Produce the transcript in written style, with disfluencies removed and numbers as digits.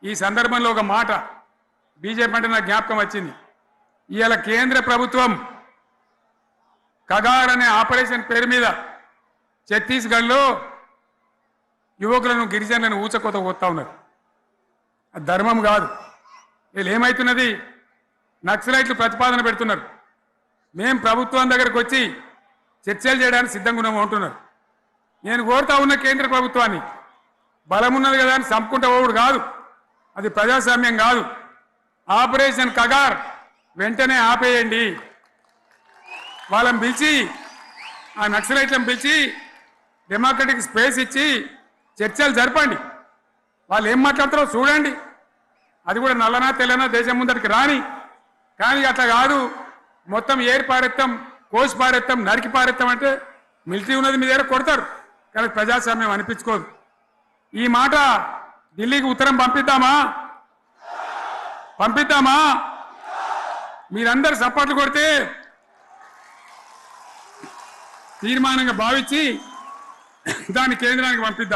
ఈ సందర్భంలో ఒక మాట బీజేపీ అంటే నాకు జ్ఞాపకం వచ్చింది. ఇవాళ కేంద్ర ప్రభుత్వం కగార్ అనే ఆపరేషన్ పేరు మీద ఛత్తీస్గఢ్లో యువకులను గిరిజనులను ఊచకోత పోతా ఉన్నారు. అది ధర్మం కాదు. వీళ్ళు ఏమవుతున్నది, నక్సలైట్లు ప్రతిపాదన పెడుతున్నారు. మేము ప్రభుత్వం దగ్గరకు వచ్చి చర్చలు చేయడానికి సిద్ధంగా ఉన్నాము అంటున్నారు. నేను కోరుతా ఉన్న కేంద్ర ప్రభుత్వాన్ని, బలం ఉన్నది కదా అని చంపుకుంటా పోవుడు కాదు, అది ప్రజాస్వామ్యం కాదు. ఆపరేషన్ కగార్ వెంటనే ఆపేయండి. వాళ్ళని పిలిచి, ఆ నక్సలైట్లను పిలిచి డెమోక్రటిక్ స్పేస్ ఇచ్చి చర్చలు జరపండి. వాళ్ళు ఏం మాట్లాడతారో చూడండి. అది కూడా నల్లనా తెల్లనా దేశం ముందరికి రాని. కానీ అట్లా కాదు, మొత్తం ఏరి పారెత్తాం, కోసి పారెత్తాం, నరికి పారెత్తాం అంటే మిలిటరీ ఉన్నది మీ దగ్గర కొడతారు. కానీ ప్రజాస్వామ్యం అనిపించుకోదు. ఈ మాట ఢిల్లీకి ఉత్తరం పంపిద్దామా? మీరందరూ సపోర్ట్లు కొడితే తీర్మానంగా భావించి దాన్ని కేంద్రానికి పంపిద్దాం.